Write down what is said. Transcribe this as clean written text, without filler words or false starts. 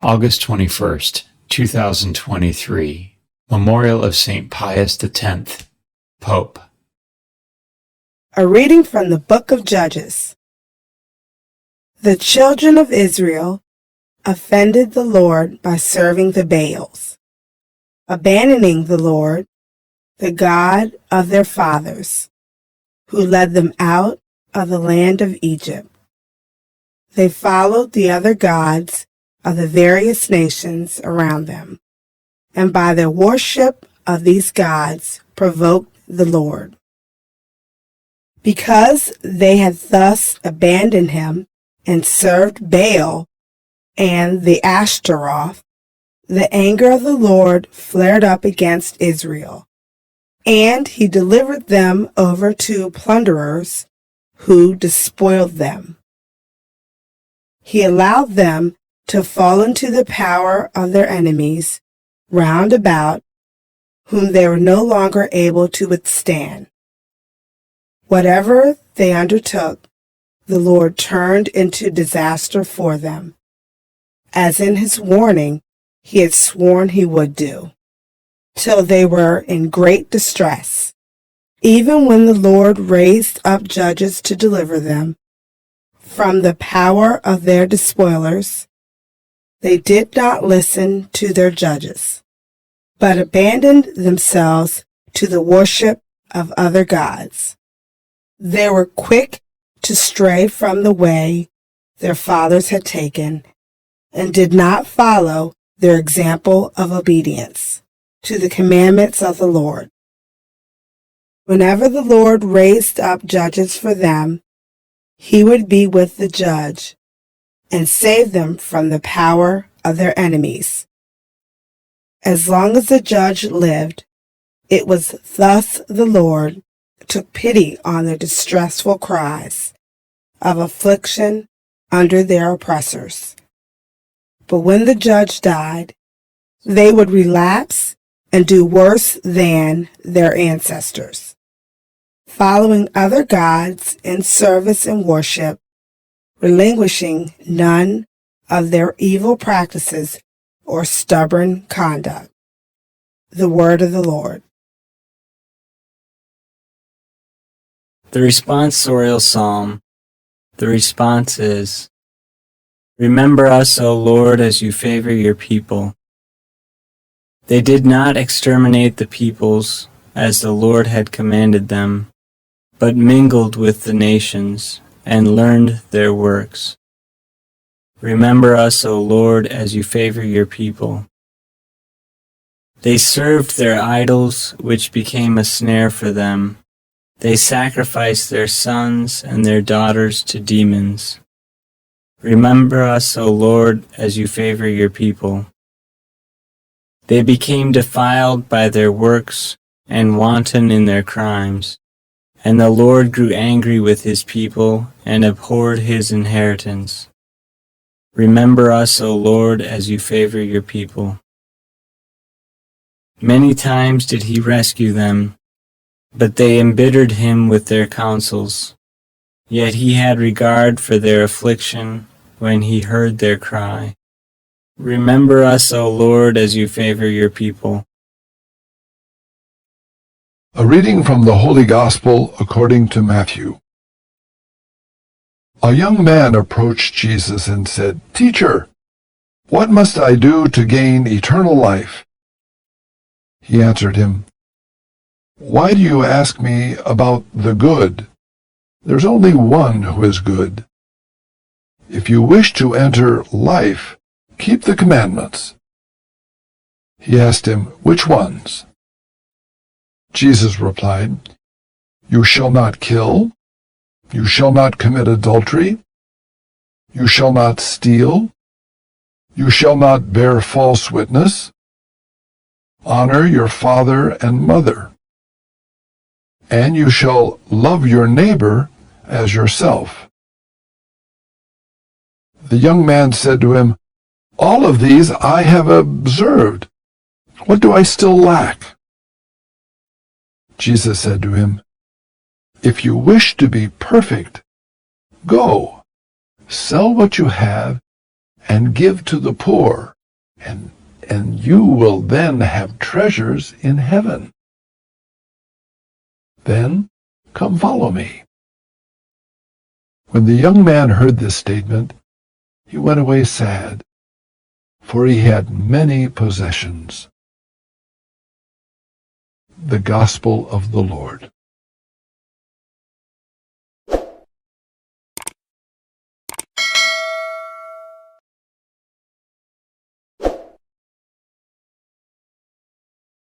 August 21st, 2023. Memorial of St. Pius X, Pope. A reading from the Book of Judges. The children of Israel offended the Lord by serving the Baals, abandoning the Lord, the God of their fathers, who led them out of the land of Egypt. They followed the other gods of the various nations around them, and by their worship of these gods provoked the Lord. Because they had thus abandoned him and served Baal and the Ashtaroth, the anger of the Lord flared up against Israel, and he delivered them over to plunderers who despoiled them. He allowed them to fall into the power of their enemies round about, whom they were no longer able to withstand. Whatever they undertook, the Lord turned into disaster for them, as in his warning he had sworn he would do, till they were in great distress. Even when the Lord raised up judges to deliver them from the power of their despoilers, they did not listen to their judges, but abandoned themselves to the worship of other gods. They were quick to stray from the way their fathers had taken, and did not follow their example of obedience to the commandments of the Lord. Whenever the Lord raised up judges for them, he would be with the judge and save them from the power of their enemies. As long as the judge lived, it was thus the Lord took pity on their distressful cries of affliction under their oppressors. But when the judge died, they would relapse and do worse than their ancestors, following other gods in service and worship, relinquishing none of their evil practices or stubborn conduct. The word of the Lord. The responsorial psalm. The response is, Remember us, O Lord, as you favor your people. They did not exterminate the peoples, as the Lord had commanded them, but mingled with the nations, and learned their works. Remember us, O Lord, as you favor your people. They served their idols, which became a snare for them. They sacrificed their sons and their daughters to demons. Remember us, O Lord, as you favor your people. They became defiled by their works and wanton in their crimes. And the Lord grew angry with his people and abhorred his inheritance. Remember us, O Lord, as you favor your people. Many times did he rescue them, but they embittered him with their counsels. Yet he had regard for their affliction when he heard their cry. Remember us, O Lord, as you favor your people. A reading from the Holy Gospel according to Matthew. A young man approached Jesus and said, Teacher, what must I do to gain eternal life? He answered him, Why do you ask me about the good? There's only one who is good. If you wish to enter life, keep the commandments. He asked him, Which ones? Jesus replied, You shall not kill, you shall not commit adultery, you shall not steal, you shall not bear false witness, honor your father and mother, and you shall love your neighbor as yourself. The young man said to him, All of these I have observed. What do I still lack? Jesus said to him, If you wish to be perfect, go, sell what you have and give to the poor, and you will then have treasures in heaven. Then come follow me." When the young man heard this statement, he went away sad, for he had many possessions. The Gospel of the Lord.